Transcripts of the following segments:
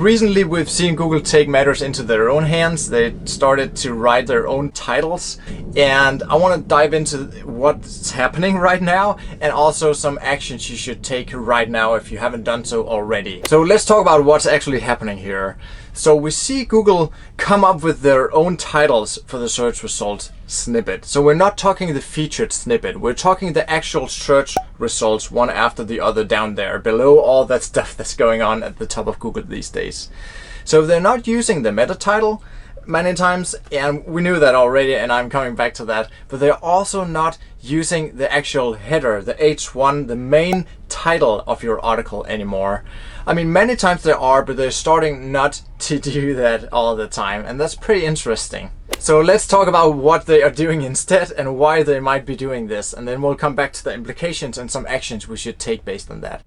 Recently, we've seen Google take matters into their own hands. They started to write their own titles, and I want to dive into what's happening right now and also some actions you should take right now if you haven't done so already. So let's talk about what's actually happening here. So we see Google come up with their own titles for the search results snippet. So we're not talking the featured snippet, we're talking the actual search results one after the other down there below all that stuff that's going on at the top of Google these days. So they're not using the meta title many times, and we knew that already, and I'm coming back to that, but they're also not using the actual header, the H1, the main title of your article anymore. I mean, many times they are, but they're starting not to do that all the time, and that's pretty interesting. So let's talk about what they are doing instead and why they might be doing this, and then we'll come back to the implications and some actions we should take based on that.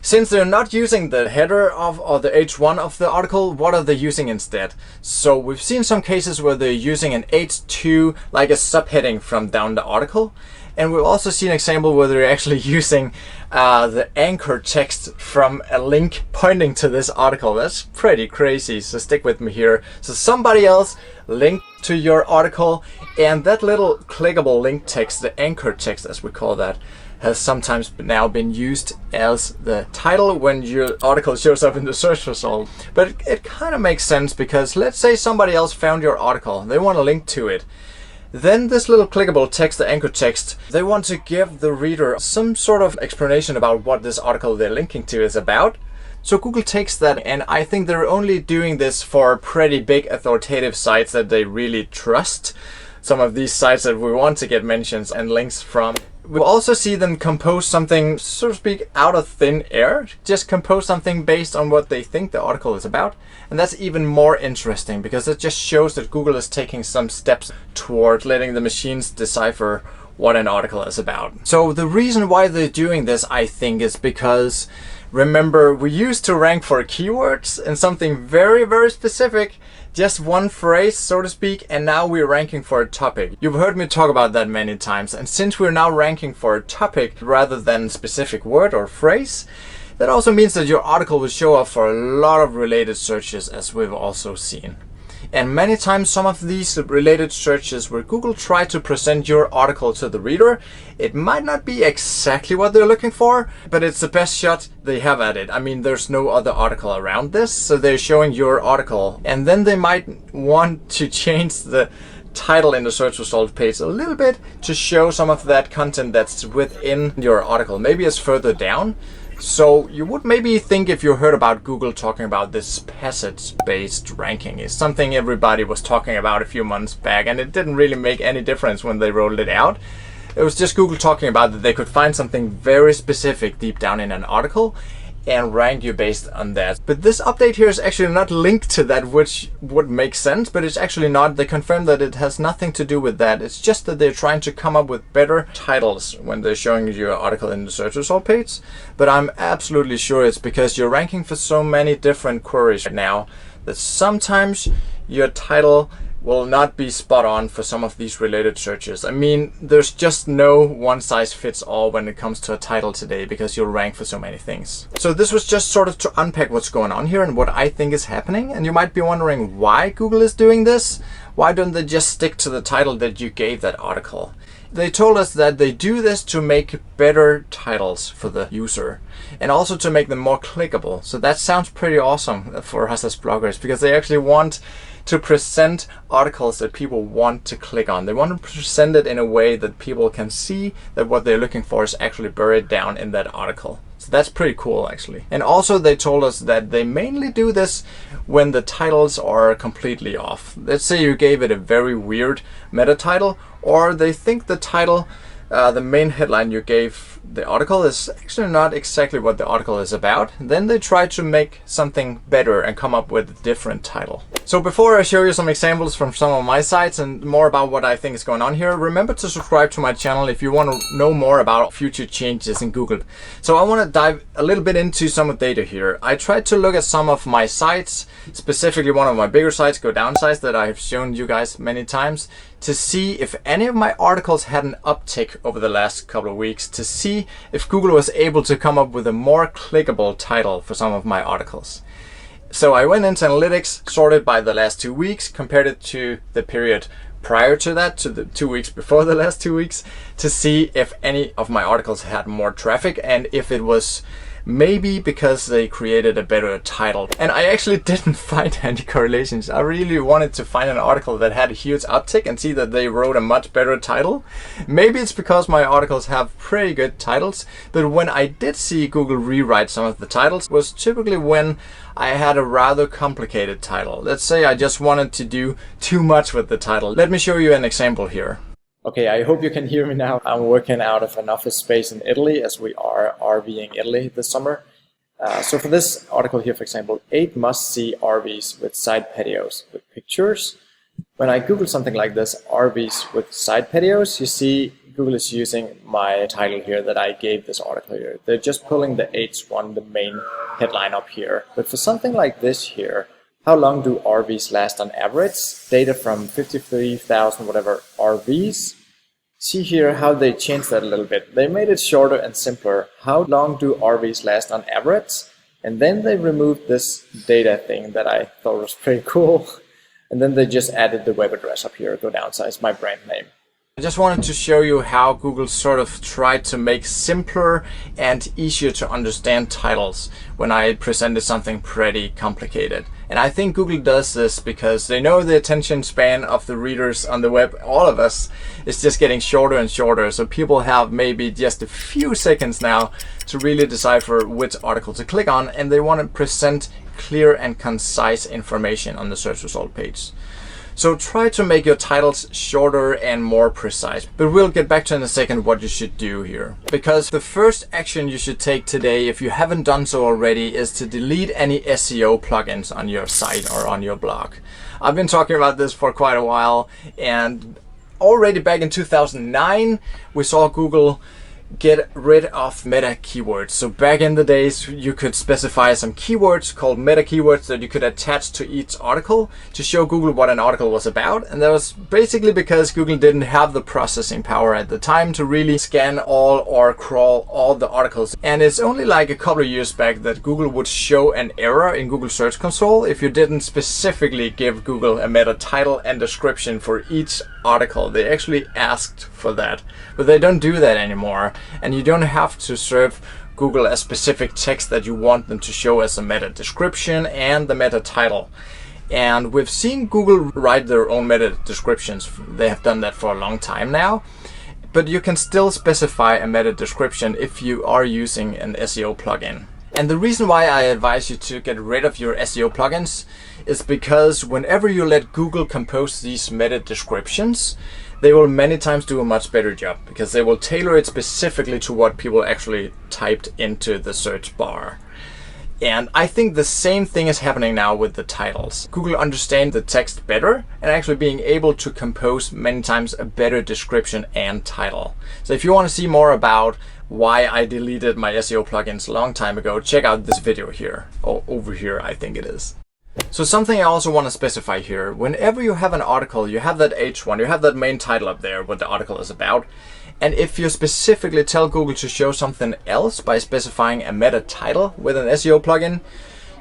Since they're not using the header of or the H1 of the article, what are they using instead? So we've seen some cases where they're using an H2, like a subheading from down the article. And we've also seen an example where they're actually using the anchor text from a link pointing to this article. That's pretty crazy, so stick with me here. So somebody else linked to your article, and that little clickable link text, the anchor text as we call that, has sometimes now been used as the title when your article shows up in the search result. But it kind of makes sense, because let's say somebody else found your article, they want to link to it. Then this little clickable text, the anchor text, they want to give the reader some sort of explanation about what this article they're linking to is about. So Google takes that, and I think they're only doing this for pretty big authoritative sites that they really trust. Some of these sites that we want to get mentions and links from. We'll also see them compose something, so to speak, out of thin air. Just compose something based on what they think the article is about. And that's even more interesting, because it just shows that Google is taking some steps toward letting the machines decipher what an article is about. So the reason why they're doing this, I think, is because, remember, we used to rank for keywords and something very, very specific. Just one phrase, so to speak, and now we're ranking for a topic. You've heard me talk about that many times, and since we're now ranking for a topic rather than specific word or phrase, that also means that your article will show up for a lot of related searches, as we've also seen. And many times some of these related searches where Google try to present your article to the reader, it might not be exactly what they're looking for, but it's the best shot they have at it. I mean, there's no other article around this, so they're showing your article. And then they might want to change the title in the search result page a little bit to show some of that content that's within your article. Maybe it's further down. So you would maybe think, if you heard about Google talking about this passage-based ranking, is something everybody was talking about a few months back, and it didn't really make any difference when they rolled it out. It was just Google talking about that they could find something very specific deep down in an article and rank you based on that. But this update here is actually not linked to that, which would make sense, but it's actually not. They confirm that it has nothing to do with that. It's just that they're trying to come up with better titles when they're showing you your article in the search result page. But I'm absolutely sure it's because you're ranking for so many different queries right now that sometimes your title will not be spot on for some of these related searches. I mean, there's just no one size fits all when it comes to a title today, because you'll rank for so many things. So this was just sort of to unpack what's going on here and what I think is happening. And you might be wondering why Google is doing this. Why don't they just stick to the title that you gave that article? They told us that they do this to make better titles for the user and also to make them more clickable. So that sounds pretty awesome for us as bloggers, because they actually want to present articles that people want to click on. They want to present it in a way that people can see that what they're looking for is actually buried down in that article. So that's pretty cool, actually. And also they told us that they mainly do this when the titles are completely off. Let's say you gave it a very weird meta title, or they think the title, the main headline you gave the article is actually not exactly what the article is about. Then they try to make something better and come up with a different title. So before I show you some examples from some of my sites and more about what I think is going on here, remember to subscribe to my channel if you want to know more about future changes in Google. So I want to dive a little bit into some of the data here. I tried to look at some of my sites, specifically one of my bigger sites, Go Down sites, that I have shown you guys many times, to see if any of my articles had an uptick over the last couple of weeks, to see if Google was able to come up with a more clickable title for some of my articles. So I went into analytics, sorted by the last 2 weeks, compared it to the period prior to that, to the 2 weeks before the last 2 weeks, to see if any of my articles had more traffic and if it was maybe because they created a better title. And I actually didn't find any correlations. I really wanted to find an article that had a huge uptick and see that they wrote a much better title. Maybe it's because my articles have pretty good titles, but when I did see Google rewrite some of the titles was typically when I had a rather complicated title. Let's say I just wanted to do too much with the title. Let me show you an example here. Okay, I hope you can hear me now. I'm working out of an office space in Italy as we are RVing Italy this summer. So for this article here, for example, 8 must-see RVs with side patios with pictures. When I Google something like this, RVs with side patios, you see Google is using my title here that I gave this article here. They're just pulling the H1, the main headline up here. But for something like this here, how long do RVs last on average? Data from 53,000 whatever RVs. See here how they changed that a little bit. They made it shorter and simpler. How long do RVs last on average? And then they removed this data thing that I thought was pretty cool. And then they just added the web address up here, go downsize my brand name. I just wanted to show you how Google sort of tried to make simpler and easier to understand titles when I presented something pretty complicated. And I think Google does this because they know the attention span of the readers on the web, all of us, is just getting shorter and shorter. So people have maybe just a few seconds now to really decipher which article to click on, and they want to present clear and concise information on the search result page. So try to make your titles shorter and more precise. But we'll get back to in a second what you should do here. Because the first action you should take today, if you haven't done so already, is to delete any SEO plugins on your site or on your blog. I've been talking about this for quite a while, and already back in 2009, we saw Google get rid of meta keywords. So back in the days, you could specify some keywords called meta keywords that you could attach to each article to show Google what an article was about. And that was basically because Google didn't have the processing power at the time to really scan all or crawl all the articles. And it's only like a couple of years back that Google would show an error in Google Search Console if you didn't specifically give Google a meta title and description for each article. They actually asked for that, but they don't do that anymore. And you don't have to serve Google a specific text that you want them to show as a meta description and the meta title. And we've seen Google write their own meta descriptions. They have done that for a long time now. But you can still specify a meta description if you are using an SEO plugin. And the reason why I advise you to get rid of your SEO plugins is because whenever you let Google compose these meta descriptions, they will many times do a much better job because they will tailor it specifically to what people actually typed into the search bar. And I think the same thing is happening now with the titles. Google understands the text better and actually being able to compose many times a better description and title. So if you want to see more about why I deleted my SEO plugins a long time ago, check out this video here, or over here I think it is. So something I also want to specify here, whenever you have an article, you have that H1, you have that main title up there, what the article is about. And if you specifically tell Google to show something else by specifying a meta title with an SEO plugin,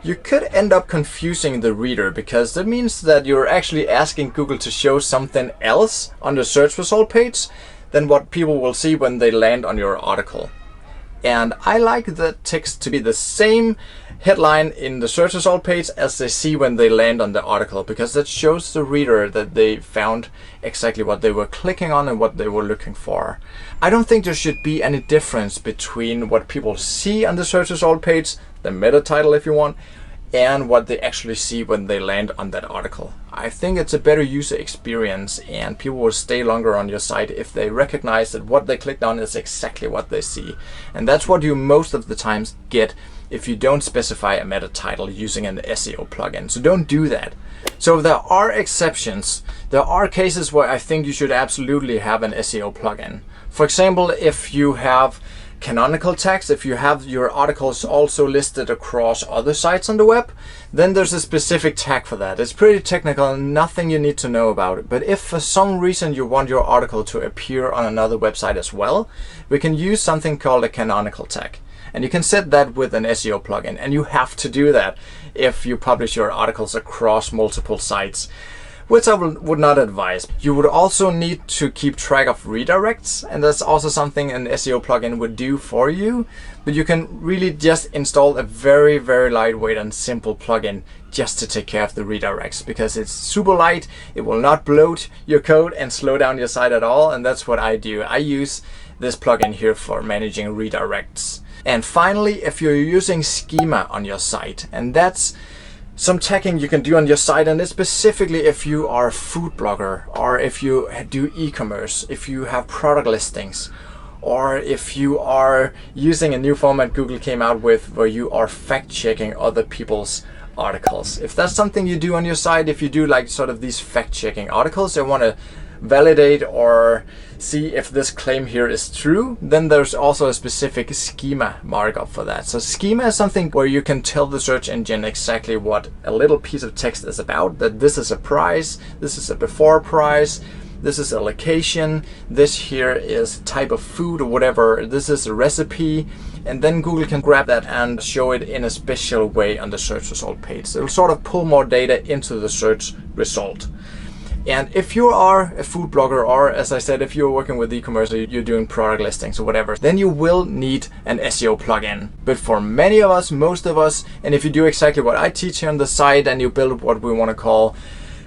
you could end up confusing the reader because that means that you're actually asking Google to show something else on the search result page than what people will see when they land on your article. And I like the text to be the same headline in the search result page as they see when they land on the article, because that shows the reader that they found exactly what they were clicking on and what they were looking for. I don't think there should be any difference between what people see on the search result page, the meta title if you want, and what they actually see when they land on that article. I think it's a better user experience and people will stay longer on your site if they recognize that what they clicked on is exactly what they see. And that's what you most of the times get if you don't specify a meta title using an SEO plugin. So don't do that. So there are exceptions. There are cases where I think you should absolutely have an SEO plugin. For example, if you have canonical tags, if you have your articles also listed across other sites on the web, then there's a specific tag for that. It's pretty technical and nothing you need to know about it. But if for some reason you want your article to appear on another website as well, we can use something called a canonical tag. And you can set that with an SEO plugin, and you have to do that if you publish your articles across multiple sites, which I would not advise. You would also need to keep track of redirects, and that's also something an SEO plugin would do for you. But you can really just install a very, very lightweight and simple plugin just to take care of the redirects, because it's super light, it will not bloat your code and slow down your site at all, and that's what I do. I use this plugin here for managing redirects. And finally, if you're using schema on your site, and that's some tagging you can do on your site, and it's specifically if you are a food blogger, or if you do e-commerce, if you have product listings, or if you are using a new format Google came out with where you are fact-checking other people's articles. If that's something you do on your site, if you do like sort of these fact-checking articles, I want to validate or see if this claim here is true, then there's also a specific schema markup for that. So schema is something where you can tell the search engine exactly what a little piece of text is about, that this is a price, this is a before price, this is a location, this here is type of food or whatever, this is a recipe, and then Google can grab that and show it in a special way on the search result page. So it'll sort of pull more data into the search result. And if you are a food blogger, or as I said, if you're working with e-commerce, or you're doing product listings or whatever, then you will need an SEO plugin. But for many of us, most of us, and if you do exactly what I teach here on the site and you build what we want to call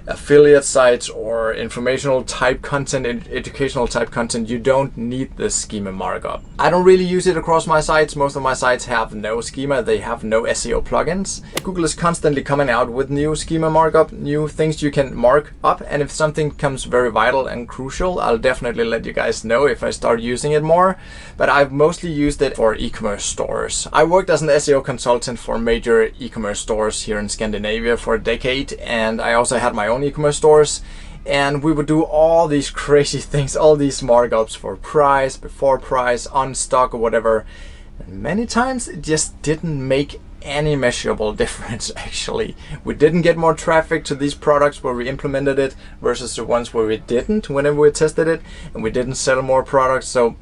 affiliate sites or informational type content and educational type content, you don't need this schema markup. I don't really use it across my sites. Most of my sites have no schema, they have no SEO plugins. Google is constantly coming out with new schema markup, new things you can mark up, and if something becomes very vital and crucial, I'll definitely let you guys know if I start using it more. But I've mostly used it for e-commerce stores. I worked as an SEO consultant for major e-commerce stores here in Scandinavia for a decade, and I also had my own e-commerce stores, and we would do all these crazy things, all these markups for price, before price, on stock or whatever, and many times it just didn't make any measurable difference. Actually, we didn't get more traffic to these products where we implemented it versus the ones where we didn't whenever we tested it, and we didn't sell more products. So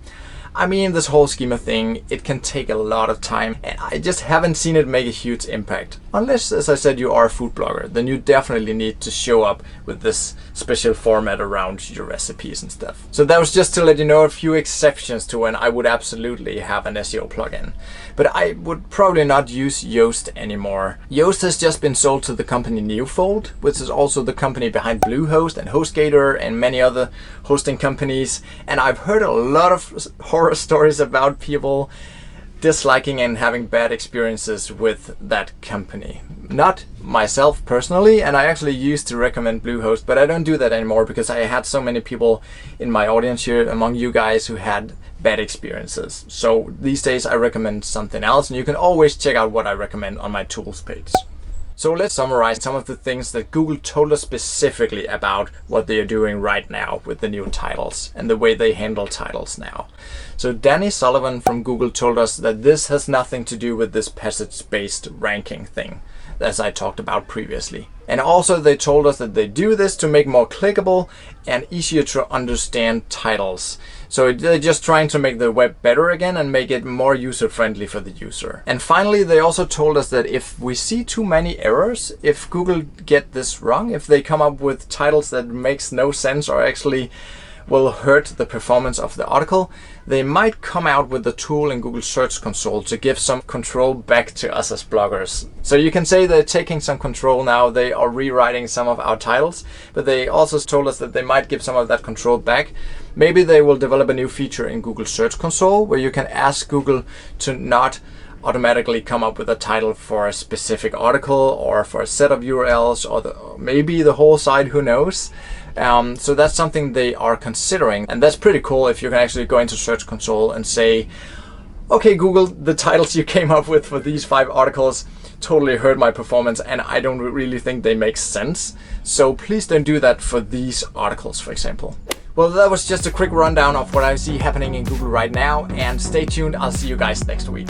I mean, this whole schema thing, it can take a lot of time, and I just haven't seen it make a huge impact. Unless, as I said, you are a food blogger, then you definitely need to show up with this special format around your recipes and stuff. So that was just to let you know a few exceptions to when I would absolutely have an SEO plugin. But I would probably not use Yoast anymore. Yoast has just been sold to the company Newfold, which is also the company behind Bluehost and HostGator and many other hosting companies. And I've heard a lot of horror stories about people disliking and having bad experiences with that company. Not myself personally, and I actually used to recommend Bluehost, but I don't do that anymore because I had so many people in my audience here among you guys who had bad experiences. So these days I recommend something else, and you can always check out what I recommend on my tools page. So let's summarize some of the things that Google told us specifically about what they are doing right now with the new titles and the way they handle titles now. So Danny Sullivan from Google told us that this has nothing to do with this passage-based ranking thing, as I talked about previously. And also they told us that they do this to make more clickable and easier to understand titles. So they're just trying to make the web better again and make it more user-friendly for the user. And finally, they also told us that if we see too many errors, if Google get this wrong, if they come up with titles that makes no sense or actually will hurt the performance of the article, they might come out with the tool in Google Search Console to give some control back to us as bloggers. So you can say they're taking some control now, they are rewriting some of our titles, but they also told us that they might give some of that control back. Maybe they will develop a new feature in Google Search Console where you can ask Google to not automatically come up with a title for a specific article or for a set of URLs or maybe the whole site, who knows. So that's something they are considering, and that's pretty cool if you can actually go into Search Console and say, okay Google, the titles you came up with for these 5 articles totally hurt my performance and I don't really think they make sense. So please don't do that for these articles, for example. Well, that was just a quick rundown of what I see happening in Google right now, and stay tuned, I'll see you guys next week.